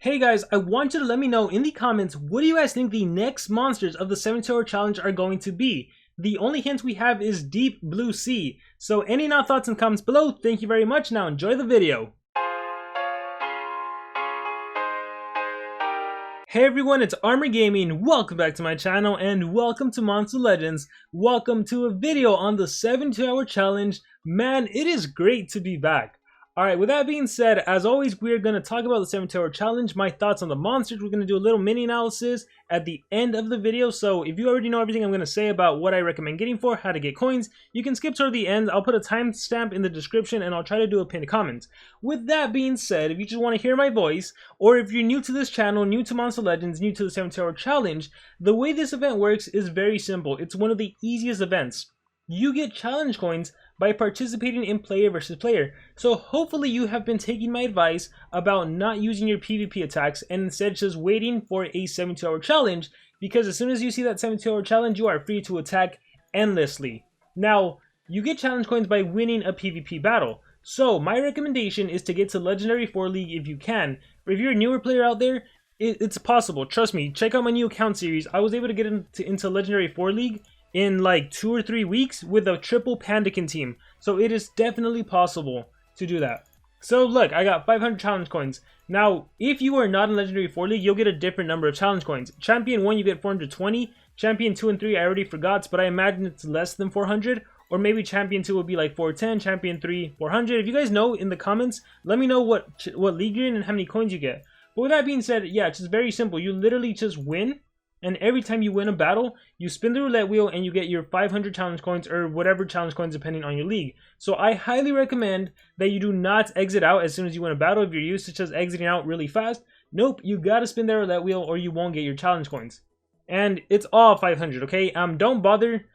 Hey guys, I want you to let me know in the comments, what do you guys think the next monsters of the 72-hour challenge are going to be? The only hint we have is Deep Blue Sea. So any now thoughts and comments below. Thank you very much. Now enjoy the video. Hey everyone, it's Armor Gaming. Welcome back to my channel and welcome to Monster Legends. Welcome to a video on the 72-hour challenge. Man, it is great to be back. Alright, with that being said, as always, we're going to talk about the 72-hour challenge, my thoughts on the monsters. We're going to do a little mini analysis at the end of the video. So if you already know everything I'm going to say about what I recommend getting for, how to get coins, you can skip toward the end. I'll put a timestamp in the description and I'll try to do a pinned comment. With that being said, if you just want to hear my voice, or if you're new to this channel, new to Monster Legends, new to the 72-hour challenge, the way this event works is very simple. It's one of the easiest events. You get challenge coins by participating in player versus player. So hopefully you have been taking my advice about not using your PvP attacks and instead just waiting for a 72-hour challenge, because as soon as you see that 72-hour challenge, you are free to attack endlessly. Now, you get challenge coins by winning a PvP battle. So my recommendation is to get to Legendary 4 League if you can. If you're a newer player out there, it's possible. Trust me, check out my new account series. I was able to get into Legendary 4 League in like 2 or 3 weeks with a triple Pandakin team. So it is definitely possible to do that. So look, I got 500 challenge coins. Now, if you are not in Legendary 4 League, you'll get a different number of challenge coins. Champion 1, you get 420. Champion 2 and 3, I already forgot, but I imagine it's less than 400. Or maybe Champion 2 will be like 410, Champion 3, 400. If you guys know in the comments, let me know what league you're in and how many coins you get. But with that being said, yeah, it's just very simple. You literally just win. And every time you win a battle, you spin the roulette wheel and you get your 500 challenge coins or whatever challenge coins depending on your league. So I highly recommend that you do not exit out as soon as you win a battle. If you're used to just exiting out really fast, nope, you gotta spin the roulette wheel or you won't get your challenge coins. And it's all 500, okay? Don't bother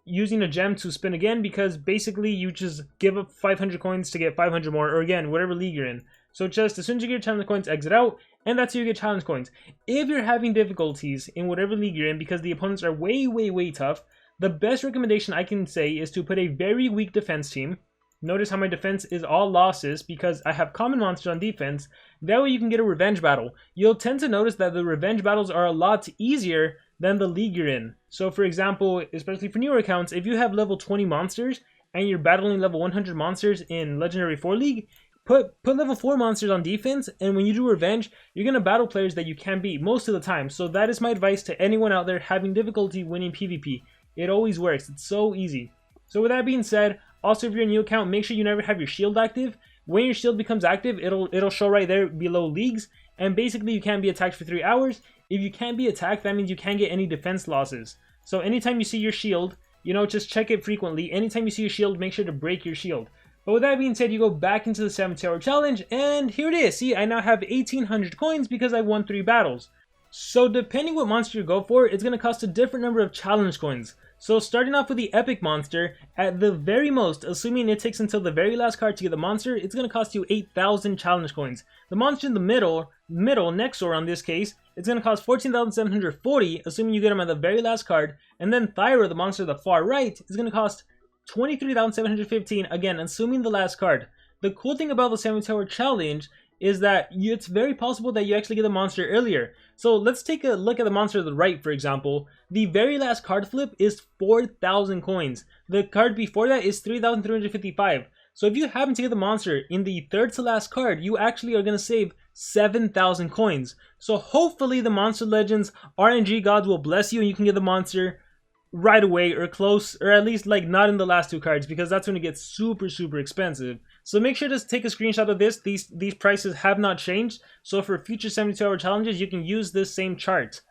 using a gem to spin again, because basically you just give up 500 coins to get 500 more, or again, whatever league you're in. So just as soon as you get challenge coins, exit out, and that's how you get challenge coins. If you're having difficulties in whatever league you're in because the opponents are way tough, the best recommendation I can say is to put a very weak defense team. Notice how my defense is all losses because I have common monsters on defense. That way you can get a revenge battle. You'll tend to notice that the revenge battles are a lot easier than the league you're in. So for example, especially for newer accounts, if you have level 20 monsters and you're battling level 100 monsters in Legendary 4 League, Put level 4 monsters on defense, and when you do revenge, you're going to battle players that you can beat most of the time. So that is my advice to anyone out there having difficulty winning PvP. It always works. It's so easy. So with that being said, also if you're a new account, make sure you never have your shield active. When your shield becomes active, it'll show right there below leagues, and basically you can't be attacked for 3 hours. If you can't be attacked, that means you can't get any defense losses. So anytime you see your shield, just check it frequently. Anytime you see your shield, make sure to break your shield. But with that being said, you go back into the 72-hour challenge, and here it is. See, I now have 1,800 coins because I won 3 battles. So depending what monster you go for, it's going to cost a different number of challenge coins. So starting off with the epic monster, at the very most, assuming it takes until the very last card to get the monster, it's going to cost you 8,000 challenge coins. The monster in the middle, Nexor in this case, it's going to cost 14,740, assuming you get him at the very last card. And then Thyra, the monster at the far right, is going to cost 23,715, again, assuming the last card. The cool thing about the 72-hour challenge is that it's very possible that you actually get the monster earlier. So let's take a look at the monster to the right, for example. The very last card flip is 4,000 coins. The card before that is 3,355. So if you happen to get the monster in the third to last card, you actually are going to save 7,000 coins. So hopefully the Monster Legends RNG gods will bless you and you can get the monster right away or close, or at least like not in the last 2 cards, because that's when it gets super expensive. So make sure to take a screenshot of this. These prices have not changed, so for future 72-hour challenges you can use this same chart.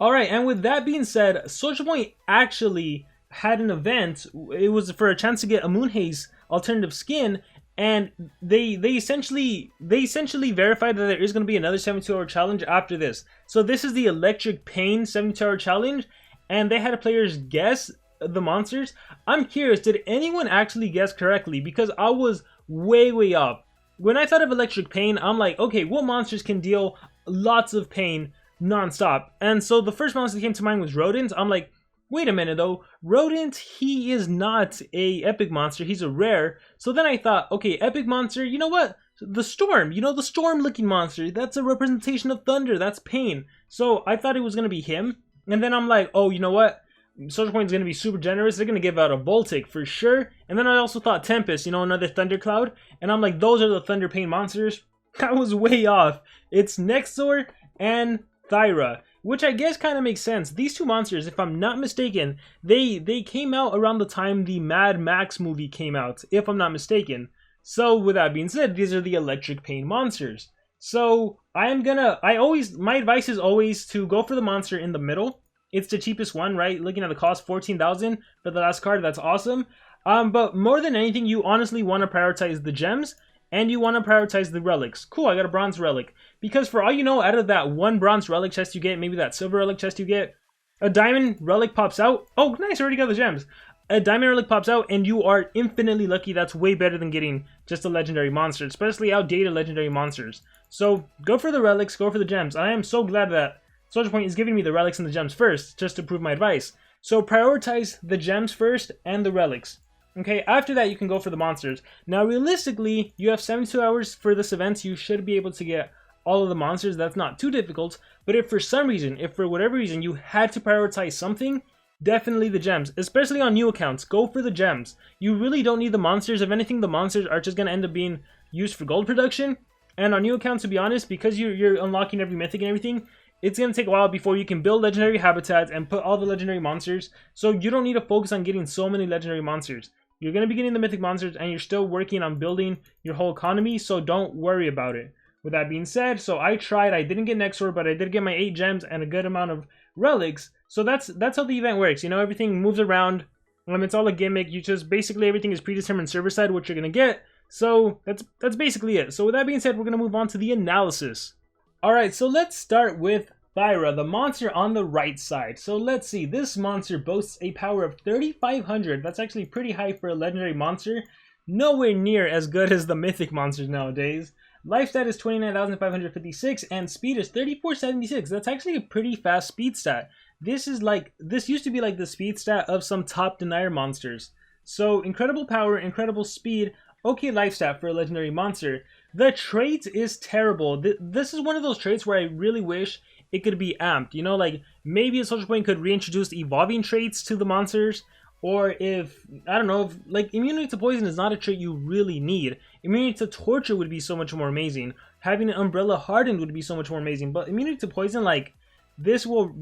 Alright, and with that being said, SocialPoint actually had an event. It was for a chance to get a Moonhaze alternative skin, and they essentially verified that there is going to be another 72-hour challenge after this. So this is the Electric Pain 72-hour challenge, and they had players guess the monsters. I'm curious, did anyone actually guess correctly? Because I was way off. When I thought of Electric Pain, I'm like, okay, what monsters can deal lots of pain non-stop? And so the first monster that came to mind was Rodent. I'm like, wait a minute though, Rodent, he is not a epic monster, he's a rare. So then I thought, okay, epic monster, you know what? the storm, you know, the storm looking monster. That's a representation of thunder. That's pain. So I thought it was going to be him. And then I'm like, oh, you know what? SocialPoint is going to be super generous. They're going to give out a Voltic for sure. And then I also thought Tempest, you know, another Thundercloud. And I'm like, those are the Thunder Pain monsters. I was way off. It's Nexor and Thyra, which I guess kind of makes sense. These two monsters, if I'm not mistaken, they came out around the time the Mad Max movie came out, if I'm not mistaken. So with that being said, these are the Electric Pain monsters. So my advice is always to go for the monster in the middle. It's the cheapest one, right? Looking at the cost, 14,000 for the last card. That's awesome. But more than anything, you honestly want to prioritize the gems and you want to prioritize the relics. Cool, I got a bronze relic. Because for all you know, out of that one bronze relic chest you get, maybe that silver relic chest you get, a diamond relic pops out. Oh, nice, I already got the gems. A diamond relic pops out and you are infinitely lucky. That's way better than getting just a legendary monster, especially outdated legendary monsters. So go for the relics, go for the gems. I am so glad that SocialPoint is giving me the relics and the gems first, just to prove my advice. So prioritize the gems first and the relics. Okay, after that you can go for the monsters. Now realistically, you have 72 hours for this event. You should be able to get all of the monsters. That's not too difficult. But if for some reason, if for whatever reason you had to prioritize something, definitely the gems. Especially on new accounts, go for the gems. You really don't need the monsters. If anything, the monsters are just going to end up being used for gold production. And on new accounts, to be honest, because you're unlocking every mythic and everything, it's going to take a while before you can build legendary habitats and put all the legendary monsters. So you don't need to focus on getting so many legendary monsters. You're going to be getting the mythic monsters and you're still working on building your whole economy, so don't worry about it. With that being said, so I tried. I didn't get Nexor, but I did get my 8 gems and a good amount of relics. So that's how the event works. You know, everything moves around. It's all a gimmick. You just basically everything is predetermined server side what you're going to get. So that's basically it. So with that being said, we're going to move on to the analysis. Alright, so let's start with Thyra, the monster on the right side. So let's see, this monster boasts a power of 3,500. That's actually pretty high for a legendary monster. Nowhere near as good as the mythic monsters nowadays. Life stat is 29,556 and speed is 3,476. That's actually a pretty fast speed stat. This used to be like the speed stat of some top denier monsters. So incredible power, incredible speed, okay life stat for a legendary monster. The trait is terrible. This is one of those traits where I really wish it could be amped. You know, like maybe a SocialPoint could reintroduce evolving traits to the monsters. Or if, I don't know, if, like immunity to poison is not a trait you really need. Immunity to torture would be so much more amazing. Having an umbrella hardened would be so much more amazing. But immunity to poison, like, this will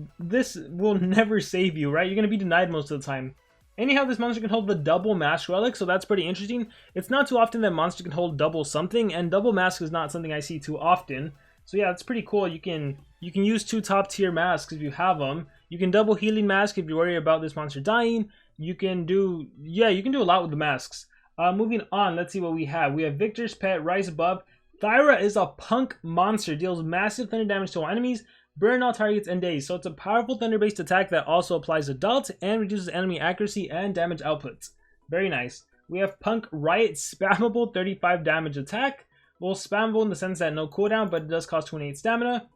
never save you, right? You're going to be denied most of the time. Anyhow, this monster can hold the double mask relic, so that's pretty interesting. It's not too often that monster can hold double something, and double mask is not something I see too often. So yeah, it's pretty cool. You can use 2 top tier masks if you have them. You can double healing mask if you worry about this monster dying. You can do a lot with the masks. Moving on, let's see what we have. We have Victor's Pet, Rise Above. Thyra is a punk monster, deals massive thunder damage to all enemies, burn all targets, and daze. So it's a powerful thunder-based attack that also applies adult and reduces enemy accuracy and damage outputs. Very nice. We have Punk Riot, spammable 35 damage attack. Well, spammable in the sense that no cooldown, but it does cost 28 stamina.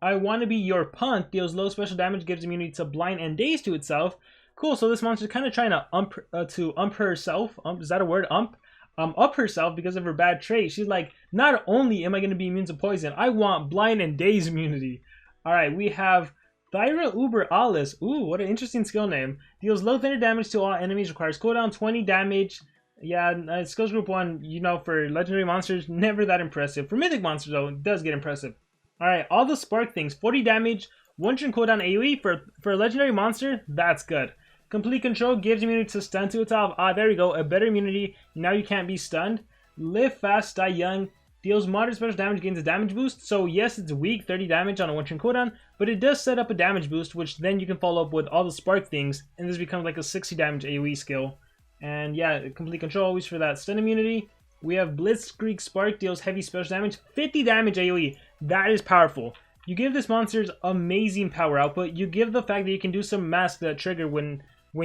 I Want to Be Your Punk, deals low special damage, gives immunity to blind and daze to itself. Cool, so this monster is kind of trying to ump herself. Is that a word? Up herself because of her bad trait. She's like, not only am I going to be immune to poison, I want blind and daze immunity. Alright, we have Thyra Uber Alice. Ooh, what an interesting skill name. Deals low thunder damage to all enemies, requires cooldown, 20 damage. Yeah, skills group 1, you know, for legendary monsters, never that impressive. For mythic monsters, though, it does get impressive. Alright, all the spark things, 40 damage, 1 turn cooldown AoE. For a legendary monster, that's good. Complete control gives immunity to stun to itself. Ah, there we go. A better immunity. Now you can't be stunned. Live fast, die young. Deals moderate special damage, gains a damage boost. So yes, it's weak, 30 damage on a 1 turn cooldown, but it does set up a damage boost, which then you can follow up with all the spark things, and this becomes like a 60 damage AoE skill. And yeah, complete control always for that stun immunity. We have Blitzkrieg Spark, deals heavy special damage, 50 damage AoE. That is powerful. You give this monster's amazing power output. You give the fact that you can do some masks that trigger when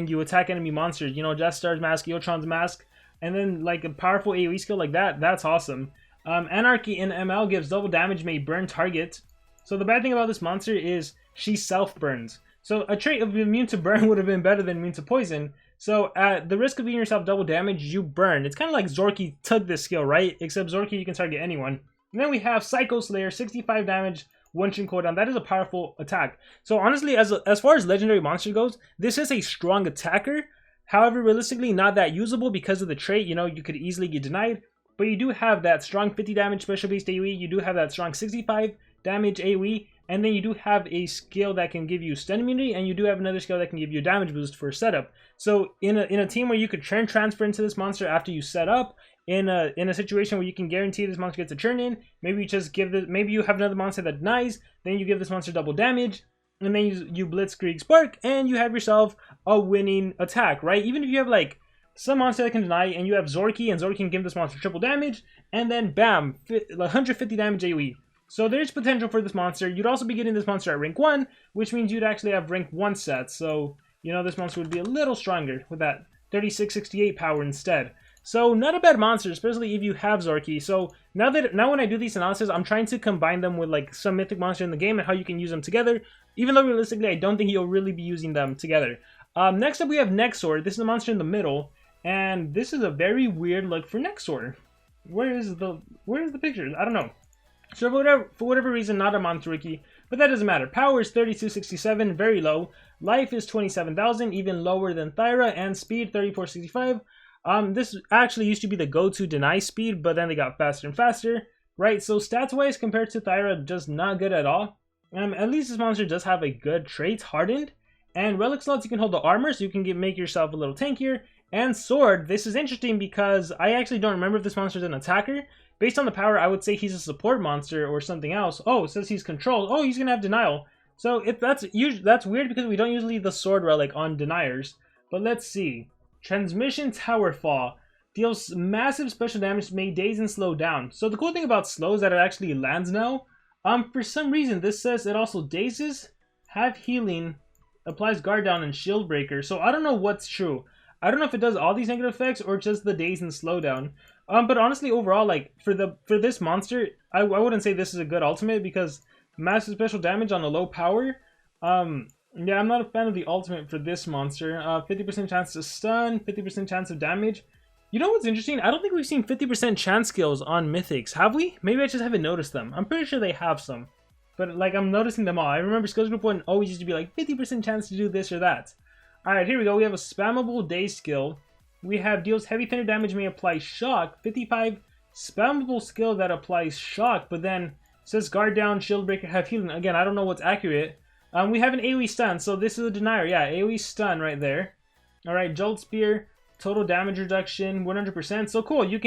you attack enemy monsters. You know, Death Star's mask, Eotron's mask, and then like a powerful AoE skill like that. That's awesome. Anarchy in ML gives double damage, may burn target. So the bad thing about this monster is she self-burns. So a trait of immune to burn would have been better than immune to poison. So at the risk of giving yourself double damage, you burn. It's kind of like Zorky took this skill, right? Except Zorky, you can target anyone. And then we have Psycho Slayer, 65 damage, one-shot cooldown. That is a powerful attack. So honestly, as far as legendary monster goes, this is a strong attacker. However, realistically, not that usable because of the trait. You know, you could easily get denied. But you do have that strong 50 damage special-based AoE. You do have that strong 65 damage AoE. And then you do have a skill that can give you stun immunity. And you do have another skill that can give you a damage boost for setup. So in a team where you could turn transfer into this monster after you set up, in a situation where you can guarantee this monster gets a turn in, maybe you just give this, maybe you have another monster that denies, then you give this monster double damage, and then you blitzkrieg spark, and you have yourself a winning attack, right? Even if you have like some monster that can deny, and you have Zorky, and Zorky can give this monster triple damage, and then bam, 150 damage AoE. So there's potential for this monster. You'd also be getting this monster at rank 1, which means you'd actually have rank 1 sets. So, you know, this monster would be a little stronger with that 3668 power instead. So not a bad monster, especially if you have Zorky. So now when I do these analysis, I'm trying to combine them with like some mythic monster in the game and how you can use them together. Even though realistically, I don't think you'll really be using them together. Next up, we have Nexor. This is a monster in the middle, and this is a very weird look for Nexor. Where is the picture? I don't know. So for whatever reason, not a Monteriki, but that doesn't matter. Power is 3267, very low. Life is 27,000, even lower than Thyra, and speed 3465. This actually used to be the go-to deny speed, but then they got faster and faster, right? So stats-wise, compared to Thyra, just not good at all. At least this monster does have a good trait, Hardened. And relic slots, you can hold the armor, so you can make yourself a little tankier. And sword, this is interesting because I actually don't remember if this monster is an attacker. Based on the power, I would say he's a support monster or something else. Oh, it says he's controlled. Oh, he's gonna have denial. So if that's weird because we don't usually leave the sword relic on deniers. But let's see. Transmission Tower Fall deals massive special damage, may daze and slow down. So the cool thing about slow is that it actually lands now. For some reason this says it also dazes, have healing, applies guard down and shield breaker. So I don't know what's true. I don't know if it does all these negative effects or just the daze and slowdown. But honestly, overall, like for this monster, I wouldn't say this is a good ultimate because massive special damage on a low power. Yeah, I'm not a fan of the ultimate for this monster. 50% chance to stun, 50% chance of damage. You know what's interesting? I don't think we've seen 50% chance skills on mythics, have we? Maybe I just haven't noticed them. I'm pretty sure they have some, but like I'm noticing them all. I remember Skills Group 1 always used to be like 50% chance to do this or that. Alright, here we go. We have a spammable day skill. We have deals heavy thunder damage, may apply shock. 55 spammable skill that applies shock, but then says guard down, shield breaker, have healing. Again, I don't know what's accurate. We have an AoE stun, so this is a denier. Yeah, AoE stun right there. Alright, Jolt Spear, total damage reduction, 100%. So cool, you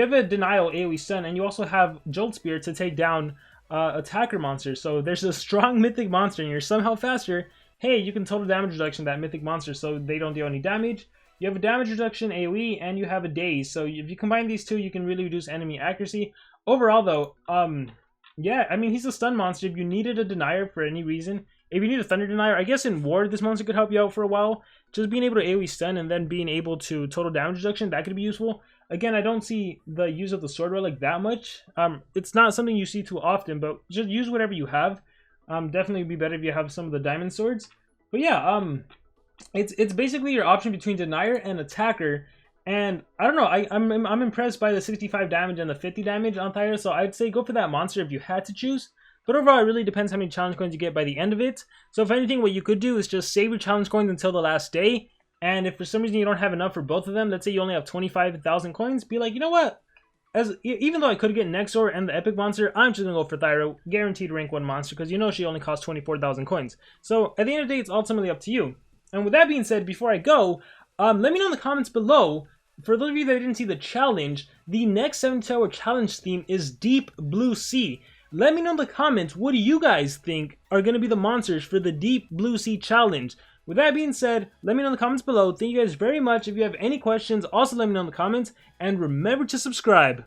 have a denial AoE stun, and you also have Jolt Spear to take down attacker monsters. So there's a strong mythic monster, and you're somehow faster. Hey, you can total damage reduction that mythic monster, so they don't deal any damage. You have a damage reduction AoE, and you have a daze. So if you combine these two, you can really reduce enemy accuracy. Overall, though, yeah, I mean, he's a stun monster. If you needed a denier for any reason, if you need a thunder denier, I guess in War, this monster could help you out for a while. Just being able to AoE stun and then being able to total damage reduction, that could be useful. Again, I don't see the use of the sword relic that much. It's not something you see too often, but just use whatever you have. Definitely would be better if you have some of the diamond swords. But yeah, it's basically your option between denier and attacker. And I don't know, I'm impressed by the 65 damage and the 50 damage on Thyra, so I'd say go for that monster if you had to choose. But overall, it really depends how many challenge coins you get by the end of it. So if anything, what you could do is just save your challenge coins until the last day. And if for some reason you don't have enough for both of them, let's say you only have 25,000 coins, be like, you know what? Even though I could get Nexor and the epic monster, I'm just gonna go for Thyra, guaranteed rank 1 monster, because you know she only costs 24,000 coins. So at the end of the day, it's ultimately up to you. And with that being said, before I go, let me know in the comments below, for those of you that didn't see the challenge, the next 72-hour challenge theme is Deep Blue Sea. Let me know in the comments, what do you guys think are going to be the monsters for the Deep Blue Sea challenge? With that being said, let me know in the comments below. Thank you guys very much. If you have any questions, also let me know in the comments. And remember to subscribe.